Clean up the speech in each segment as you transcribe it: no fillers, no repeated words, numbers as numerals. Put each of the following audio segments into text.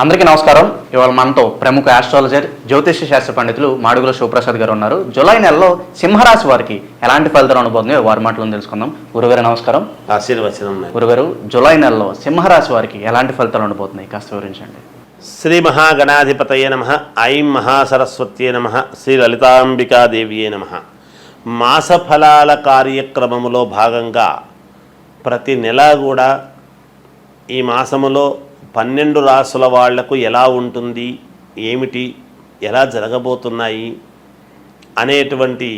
అందరికీ నమస్కారం. ఇవాళ మనతో ప్రముఖ ఆస్ట్రాలజర్ జ్యోతిష్య శాస్త్ర పండితులు మాడుగుల శివప్రసాద్ గారు ఉన్నారు. జూలై నెలలో సింహరాశి వారికి ఎలాంటి ఫలితాలు ఉండబోతున్నాయో వారి మాటలను తెలుసుకుందాం. గురుగారు నమస్కారం. ఆశీర్వచనం. గురుగారు, జూలై నెలలో సింహరాశి వారికి ఎలాంటి ఫలితాలు ఉండబోతున్నాయి కాస్త వివరించండి. శ్రీ మహాగణాధిపతయే నమః. ఐం మహాసరస్వత్యే నమః. శ్రీ లలితాంబికాదేవియే నమః. మాస ఫలాల కార్యక్రమములో భాగంగా ప్రతి నెల కూడా ఈ మాసములో 12 రాసుల వాళ్లకు ఎలా ఉంటుంది, ఏమిటి, ఎలా జరగబోతున్నాయి అనేటువంటి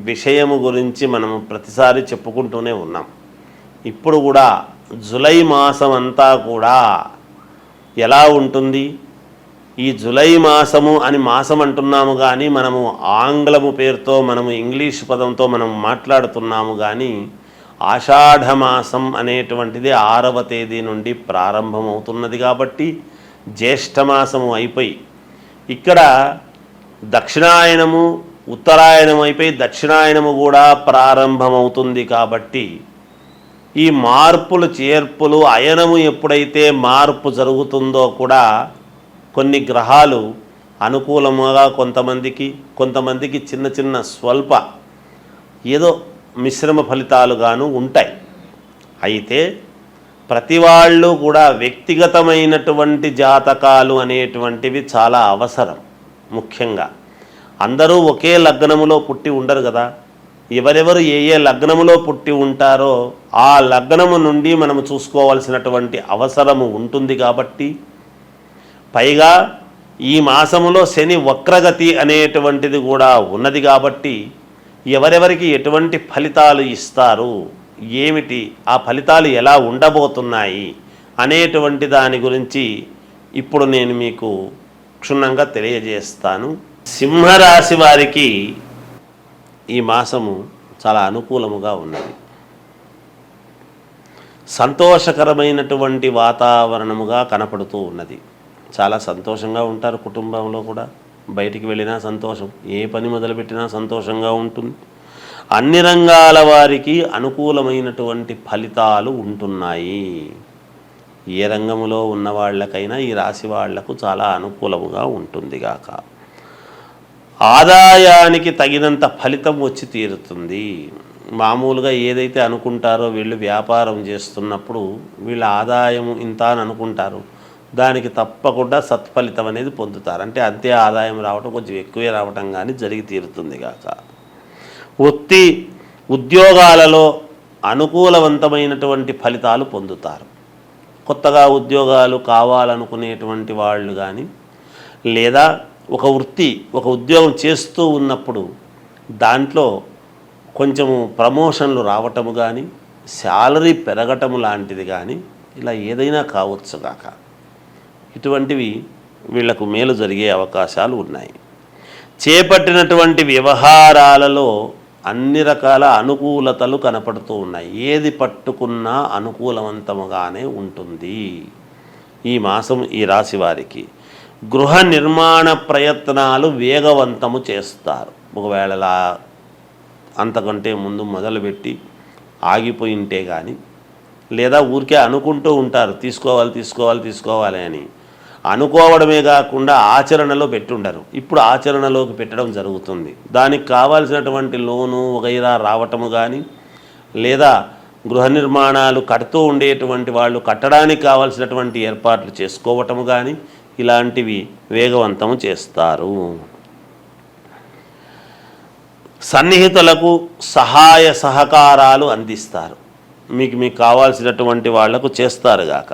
విషయము గురించి మనము ప్రతిసారి చెప్పుకుంటూనే ఉన్నాం. ఇప్పుడు కూడా జూలై మాసం అంతా కూడా ఎలా ఉంటుంది, ఈ జూలై మాసము అని మాసం అంటున్నాము కానీ మనము ఆంగ్లము పేరుతో మనము ఇంగ్లీష్ పదంతో మనం మాట్లాడుతున్నాము కానీ ఆషాఢమాసం అనేటువంటిది 6వ తేదీ నుండి ప్రారంభమవుతున్నది కాబట్టి జ్యేష్ఠమాసము అయిపోయి ఇక్కడ దక్షిణాయనము ఉత్తరాయణం అయిపోయి దక్షిణాయనము కూడా ప్రారంభమవుతుంది. కాబట్టి ఈ మార్పులు చేర్పులు అయనము ఎప్పుడైతే మార్పు జరుగుతుందో కూడా కొన్ని గ్రహాలు అనుకూలముగా కొంతమందికి చిన్న చిన్న స్వల్ప ఏదో మిశ్రమ ఫలితాలుగాను ఉంటాయి. అయితే ప్రతి వాళ్ళు కూడా వ్యక్తిగతమైనటువంటి జాతకాలు అనేటువంటివి చాలా అవసరం. ముఖ్యంగా అందరూ ఒకే లగ్నములో పుట్టి ఉండరు కదా. ఎవరెవరు ఏ లగ్నములో పుట్టి ఉంటారో ఆ లగ్నము నుండి మనము చూసుకోవాల్సినటువంటి అవసరము ఉంటుంది. కాబట్టి పైగా ఈ మాసములో శని వక్రగతి అనేటువంటిది కూడా ఉన్నది. కాబట్టి ఎవరెవరికి ఎటువంటి ఫలితాలు ఇస్తారు, ఏమిటి, ఆ ఫలితాలు ఎలా ఉండబోతున్నాయి అనేటువంటి దాని గురించి ఇప్పుడు నేను మీకు క్షుణ్ణంగా తెలియజేస్తాను. సింహరాశి వారికి ఈ మాసము చాలా అనుకూలముగా ఉన్నది. సంతోషకరమైనటువంటి వాతావరణముగా కనపడుతూ ఉన్నది. చాలా సంతోషంగా ఉంటారు. కుటుంబంలో కూడా బయటికి వెళ్ళినా సంతోషం, ఏ పని మొదలుపెట్టినా సంతోషంగా ఉంటుంది. అన్ని రంగాల వారికి అనుకూలమైనటువంటి ఫలితాలు ఉంటున్నాయి. ఏ రంగంలో ఉన్న వాళ్ళకైనా ఈ రాశి వాళ్లకు చాలా అనుకూలముగా ఉంటుంది గాక. ఆదాయానికి తగినంత ఫలితం వచ్చి తీరుతుంది. మామూలుగా ఏదైతే అనుకుంటారో వీళ్ళు వ్యాపారం చేస్తున్నప్పుడు వీళ్ళ ఆదాయం ఇంత అని అనుకుంటారు, దానికి తప్పకుండా సత్ఫలితం అనేది పొందుతారు. అంటే అంతే ఆదాయం రావటం, కొంచెం ఎక్కువే రావటం కానీ జరిగి తీరుతుంది గాక. ఉద్యోగాలలో అనుకూలవంతమైనటువంటి ఫలితాలు పొందుతారు. కొత్తగా ఉద్యోగాలు కావాలనుకునేటువంటి వాళ్ళు కానీ లేదా ఒక ఉద్యోగం చేస్తూ ఉన్నప్పుడు దాంట్లో కొంచెము ప్రమోషన్లు రావటము కానీ శాలరీ పెరగటము లాంటిది కానీ ఇలా ఏదైనా కావచ్చు కాక, ఇటువంటివి వీళ్లకు మేలు జరిగే అవకాశాలు ఉన్నాయి. చేపట్టినటువంటి వ్యవహారాలలో అన్ని రకాల అనుకూలతలు కనపడుతూ ఉన్నాయి. ఏది పట్టుకున్నా అనుకూలవంతముగానే ఉంటుంది ఈ మాసం ఈ రాశి వారికి. గృహ నిర్మాణ ప్రయత్నాలు వేగవంతము చేస్తారు. ఒకవేళ అంతకంటే ముందు మొదలుపెట్టి ఆగిపోయి ఉంటే కానీ, లేదా ఊరికే అనుకుంటూ ఉంటారు తీసుకోవాలి అని, అనుకోవడమే కాకుండా ఆచరణలో పెట్టుండరు. ఇప్పుడు ఆచరణలోకి పెట్టడం జరుగుతుంది. దానికి కావాల్సినటువంటి లోను వగైరా రావటము కానీ, లేదా గృహ నిర్మాణాలు కడుతూ ఉండేటువంటి వాళ్ళు కట్టడానికి కావాల్సినటువంటి ఏర్పాట్లు చేసుకోవటము కానీ ఇలాంటివి వేగవంతము చేస్తారు. సన్నిహితులకు సహాయ సహకారాలు అందిస్తారు. మీకు కావాల్సినటువంటి వాళ్లకు చేస్తారు గాక.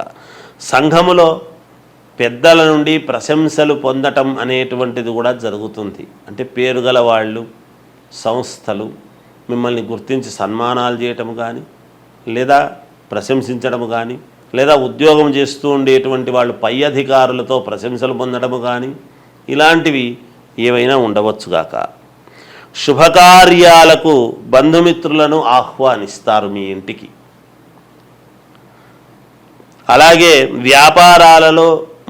సంఘములో పెద్దల నుండి ప్రశంసలు పొందటం అనేటువంటిది కూడా జరుగుతుంది. అంటే పేరుగల వాళ్ళు, సంస్థలు మిమ్మల్ని గుర్తించి సన్మానాలు చేయటము కానీ, లేదా ప్రశంసించడము కానీ, లేదా ఉద్యోగం చేస్తూ ఉండేటువంటి వాళ్ళు పై అధికారులతో ప్రశంసలు పొందడము కానీ ఇలాంటివి ఏవైనా ఉండవచ్చు గాక. శుభకార్యాలకు బంధుమిత్రులను ఆహ్వానిస్తారు మీ ఇంటికి. అలాగే వ్యాపారాలలో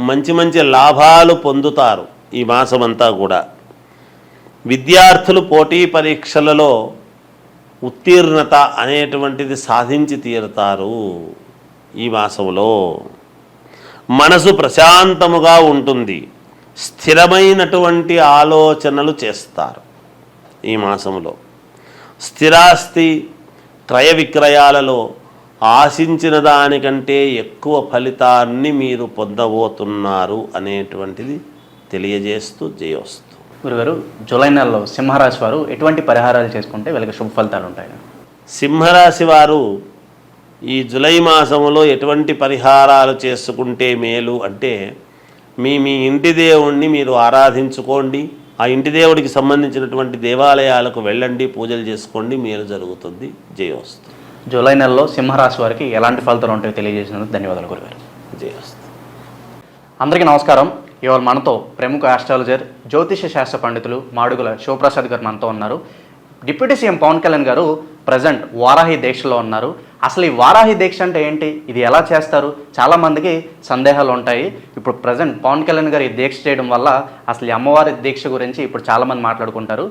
మంచి లాభాలు పొందుతారు ఈ మాసమంతా కూడా. విద్యార్థులు పోటీ పరీక్షలలో ఉత్తీర్ణత అనేటువంటిది సాధించి తీరుతారు ఈ మాసంలో. మనసు ప్రశాంతముగా ఉంటుంది, స్థిరమైనటువంటి ఆలోచనలు చేస్తారు. ఈ మాసములో స్థిరాస్తి క్రయ విక్రయాలలో ఆశించిన దానికంటే ఎక్కువ ఫలితాన్ని మీరు పొందబోతున్నారు అనేటువంటిది తెలియజేస్తూ జయోస్తు. గురుగారు, జూలై నెలలో సింహరాశి వారు ఎటువంటి పరిహారాలు చేసుకుంటే వీళ్ళకి శుభ ఫలితాలు ఉంటాయి? సింహరాశి వారు ఈ జూలై మాసంలో ఎటువంటి పరిహారాలు చేసుకుంటే మేలు అంటే, మీ ఇంటి దేవుణ్ణి మీరు ఆరాధించుకోండి, ఆ ఇంటి దేవుడికి సంబంధించినటువంటి దేవాలయాలకు వెళ్ళండి, పూజలు చేసుకోండి, మేలు జరుగుతుంది. జయోస్తు. జూలై నెలలో సింహరాశి వారికి ఎలాంటి ఫలితాలు ఉంటాయో తెలియజేసినందుకు ధన్యవాదాలు గురుగారు. జయోస్తు. అందరికీ నమస్కారం. ఇవాళ మనతో ప్రముఖ ఆస్ట్రాలజర్, జ్యోతిష శాస్త్ర పండితులు మాడుగుల శివప్రసాద్ గారు మనతో ఉన్నారు. డిప్యూటీ సీఎం పవన్ కళ్యాణ్ గారు ప్రజెంట్ వారాహి దీక్షలో ఉన్నారు. అసలు ఈ వారాహి దీక్ష అంటే ఏంటి, ఇది ఎలా చేస్తారు, చాలామందికి సందేహాలు ఉంటాయి. ఇప్పుడు ప్రజెంట్ పవన్ కళ్యాణ్ గారు ఈ దీక్ష చేయడం వల్ల అసలు ఈ అమ్మవారి దీక్ష గురించి ఇప్పుడు చాలామంది మాట్లాడుకుంటారు.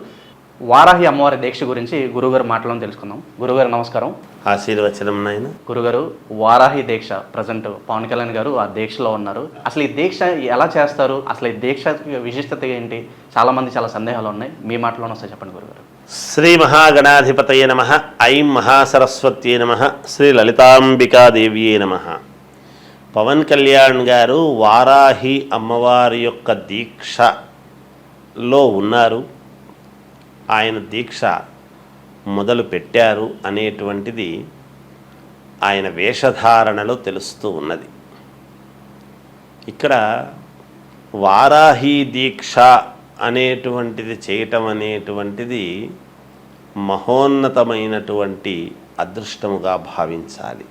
వారాహి అమ్మవారి దీక్ష గురించి గురుగారు మాటలను తెలుసుకుందాం. గురుగారు నమస్కారం. ఆశీర్వచనం నాయన. గురుగారు, వారాహి దీక్ష ప్రజెంట్ పవన్ కళ్యాణ్ గారు ఆ దీక్షలో ఉన్నారు. అసలు ఈ దీక్ష ఎలా చేస్తారు, అసలు ఈ దీక్ష విశిష్టత ఏంటి, చాలామంది చాలా సందేహాలు ఉన్నాయి. మీ మాటలోనే వస్తాయి, చెప్పండి గురుగారు. శ్రీ మహాగణాధిపతయే నమః. ఐం మహాసరస్వత్యే నమః. శ్రీ లలితాంబికాదేవియే నమః. పవన్ కళ్యాణ్ గారు వారాహి అమ్మవారి యొక్క దీక్షలో ఉన్నారు. ఆయన దీక్ష మొదలు పెట్టారు అనేటువంటిది ఆయన వేషధారణలో తెలుస్తూ ఉన్నది. ఇక్కడ వారాహి దీక్ష అనేటువంటిది చేయటం అనేటువంటిది మహోన్నతమైనటువంటి అదృష్టముగా భావించాలి.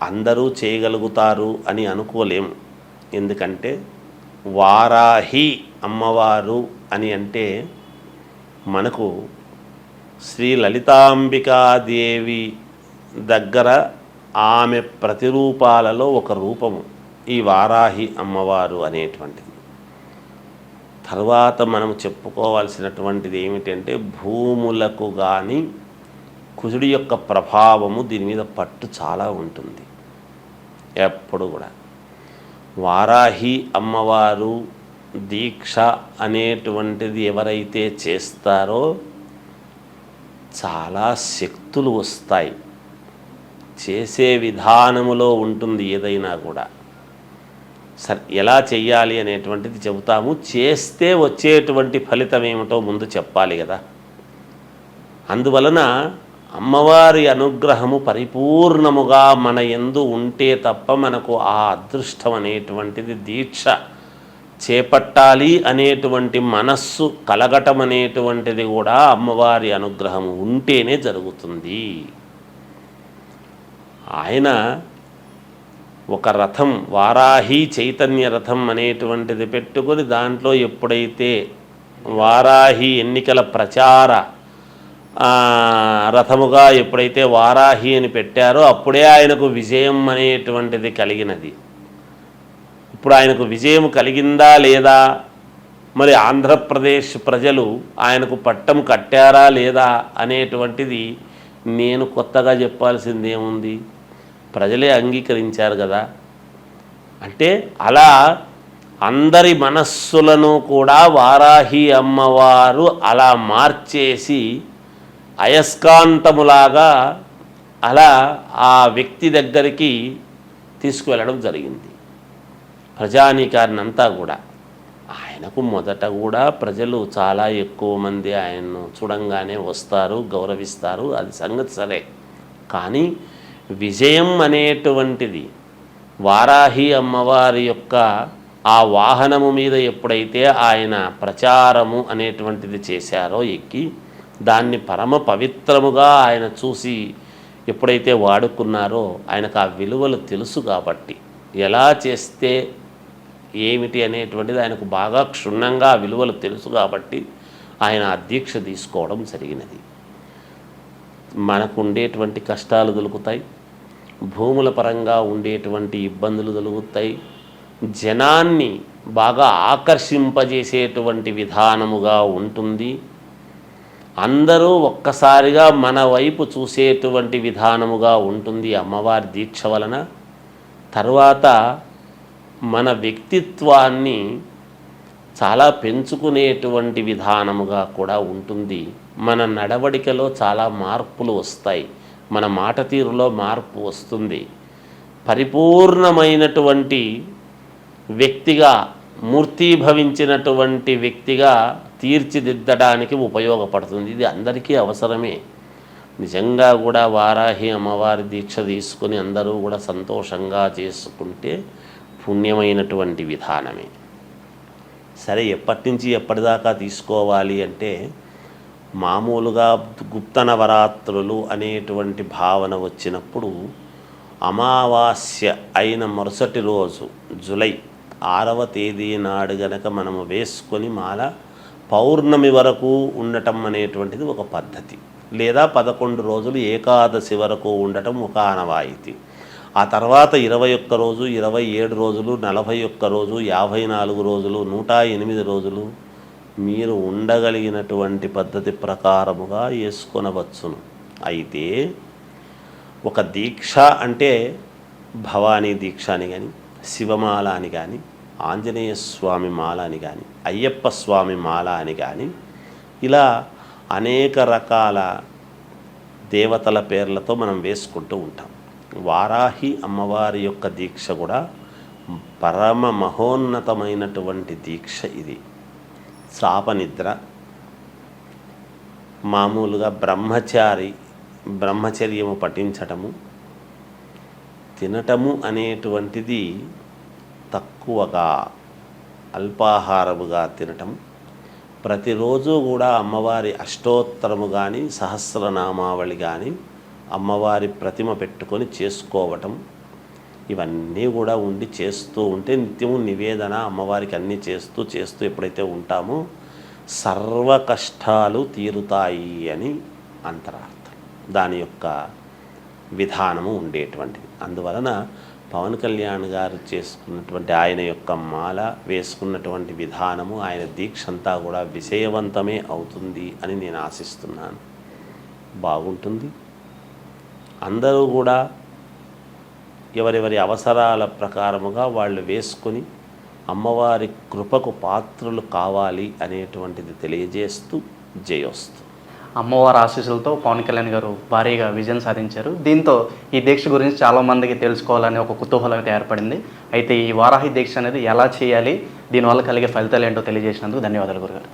అందరూ చేయగలుగుతారు అని అనుకోలేము. ఎందుకంటే వారాహి అమ్మవారు అని అంటే మనకు శ్రీ లలితాంబికాదేవి దగ్గర ఆమె ప్రతిరూపాలలో ఒక రూపము ఈ వారాహి అమ్మవారు అనేటువంటిది. తర్వాత మనం చెప్పుకోవాల్సినటువంటిది ఏమిటంటే, భూములకు కానీ కుజుడి యొక్క ప్రభావము దీని మీద పట్టు చాలా ఉంటుంది. ఎప్పుడు కూడా వారాహి అమ్మవారు దీక్ష అనేటువంటిది ఎవరైతే చేస్తారో చాలా శక్తులు వస్తాయి. చేసే విధానములో ఉంటుంది ఏదైనా కూడా. సరే, ఎలా చెయ్యాలి అనేటువంటిది చెబుతాము. చేస్తే వచ్చేటువంటి ఫలితం ఏమిటో ముందు చెప్పాలి కదా. అందువలన అమ్మవారి అనుగ్రహము పరిపూర్ణముగా మన యందు ఉంటే తప్ప మనకు ఆ అదృష్టం అనేటువంటిది, దీక్ష చేపట్టాలి అనేటువంటి మనస్సు కలగటం అనేటువంటిది కూడా అమ్మవారి అనుగ్రహము ఉంటేనే జరుగుతుంది. ఆయన ఒక రథం, వారాహి చైతన్య రథం అనేటువంటిది పెట్టుకొని దాంట్లో ఎప్పుడైతే వారాహి ఎన్నికల ప్రచార రథముగా ఎప్పుడైతే వారాహి అని పెట్టారో అప్పుడే ఆయనకు విజయం అనేటువంటిది కలిగినది. ఇప్పుడు ఆయనకు విజయం కలిగిందా లేదా, మరి ఆంధ్రప్రదేశ్ ప్రజలు ఆయనకు పట్టం కట్టారా లేదా అనేటువంటిది నేను కొత్తగా చెప్పాల్సింది ఏముంది, ప్రజలే అంగీకరించారు కదా. అంటే అలా అందరి మనస్సులను కూడా వారాహి అమ్మవారు అలా మార్చేసి అయస్కాంతములాగా అలా ఆ వ్యక్తి దగ్గరికి తీసుకువెళ్ళడం జరిగింది. ప్రజానీకారిని అంతా కూడా. ఆయనకు మొదట కూడా ప్రజలు చాలా ఎక్కువ మంది ఆయన్ను చూడంగానే వస్తారు, గౌరవిస్తారు, అది సంగతి సరే. కానీ విజయం అనేటువంటిది వారాహి అమ్మవారి యొక్క ఆ వాహనము మీద ఎప్పుడైతే ఆయన ప్రచారము అనేటువంటిది చేశారో, ఎక్కి దాన్ని పరమ పవిత్రముగా ఆయన చూసి ఎప్పుడైతే వాడుకున్నారో, ఆయనకు ఆ విలువలు తెలుసు కాబట్టి ఎలా చేస్తే ఏమిటి అనేటువంటిది ఆయనకు బాగా క్షుణ్ణంగా ఆ విలువలు తెలుసు కాబట్టి ఆయన ఆ దీక్ష తీసుకోవడం జరిగినది. మనకు ఉండేటువంటి కష్టాలు దొరుకుతాయి, భూముల పరంగా ఉండేటువంటి ఇబ్బందులు దొరుకుతాయి, జనాన్ని బాగా ఆకర్షింపజేసేటువంటి విధానముగా ఉంటుంది, అందరూ ఒక్కసారిగా మన వైపు చూసేటువంటి విధానముగా ఉంటుంది అమ్మవారి దీక్ష వలన. తర్వాత మన వ్యక్తిత్వాన్ని చాలా పెంచుకునేటువంటి విధానముగా కూడా ఉంటుంది. మన నడవడికలో చాలా మార్పులు వస్తాయి, మన మాట తీరులో మార్పు వస్తుంది. పరిపూర్ణమైనటువంటి వ్యక్తిగా, మూర్తీభవించినటువంటి వ్యక్తిగా తీర్చిదిద్దడానికి ఉపయోగపడుతుంది. ఇది అందరికీ అవసరమే. నిజంగా కూడా వారాహి అమ్మవారి దీక్ష తీసుకుని అందరూ కూడా సంతోషంగా చేసుకుంటే పుణ్యమైనటువంటి విధానమే. సరే, ఎప్పటి నుంచి ఎప్పటిదాకా తీసుకోవాలి అంటే, మామూలుగా గుప్త నవరాత్రులు అనేటువంటి భావన వచ్చినప్పుడు అమావాస్య అయిన మరుసటి రోజు జూలై 6వ తేదీ నాడు గనక మనము వేసుకొని మాల పౌర్ణమి వరకు ఉండటం అనేటువంటిది ఒక పద్ధతి. లేదా 11 రోజులు ఏకాదశి వరకు ఉండటం ఒక ఆనవాయితీ. ఆ తర్వాత 21 రోజు, 27 రోజులు, 41 రోజు, 54 రోజులు, 108 రోజులు మీరు ఉండగలిగినటువంటి పద్ధతి ప్రకారముగా వేసుకొనవచ్చును. అయితే ఒక దీక్ష అంటే భవానీ దీక్ష అని కానీ, శివమాల అని కానీ, ఆంజనేయ స్వామి మాల అని కానీ, అయ్యప్ప స్వామి మాల అని కానీ, ఇలా అనేక రకాల దేవతల పేర్లతో మనం వేసుకుంటూ ఉంటాం. వారాహి అమ్మవారి యొక్క దీక్ష కూడా పరమ మహోన్నతమైనటువంటి దీక్ష. ఇది చాపనిద్ర, మామూలుగా బ్రహ్మచర్యము పఠించటము, తినటము అనేటువంటిది తక్కువగా, అల్పాహారముగా తినటం, ప్రతిరోజు కూడా అమ్మవారి అష్టోత్తరము కానీ, సహస్రనామావళి కానీ, అమ్మవారి ప్రతిమ పెట్టుకొని చేసుకోవటం, ఇవన్నీ కూడా ఉండి చేస్తూ ఉంటే నిత్యము నివేదన అమ్మవారికి అన్నీ చేస్తూ ఎప్పుడైతే ఉంటామో సర్వ కష్టాలు తీరుతాయి అని అంతరార్థం. దాని యొక్క విధానము ఉండేటువంటిది. అందువలన పవన్ కళ్యాణ్ గారు చేసుకున్నటువంటి ఆయన యొక్క మాల వేసుకున్నటువంటి విధానము, ఆయన దీక్ష అంతా కూడా విజయవంతమే అవుతుంది అని నేను ఆశిస్తున్నాను. బాగుంటుంది. అందరూ కూడా ఎవరెవరి అవసరాల ప్రకారముగా వాళ్ళు వేసుకొని అమ్మవారి కృపకు పాత్రులు కావాలి అనేటువంటిది తెలియజేస్తూ జయోస్తు. అమ్మవారి ఆశీస్సులతో పవన్ కళ్యాణ్ గారు భారీగా విజయం సాధించారు. దీంతో ఈ దీక్ష గురించి చాలామందికి తెలుసుకోవాలనే ఒక కుతూహలం అయితే ఏర్పడింది. అయితే ఈ వారాహి దీక్ష అనేది ఎలా చేయాలి, దీనివల్ల కలిగే ఫలితాలు ఏంటో తెలియజేసినందుకు ధన్యవాదాలు గురుగారు.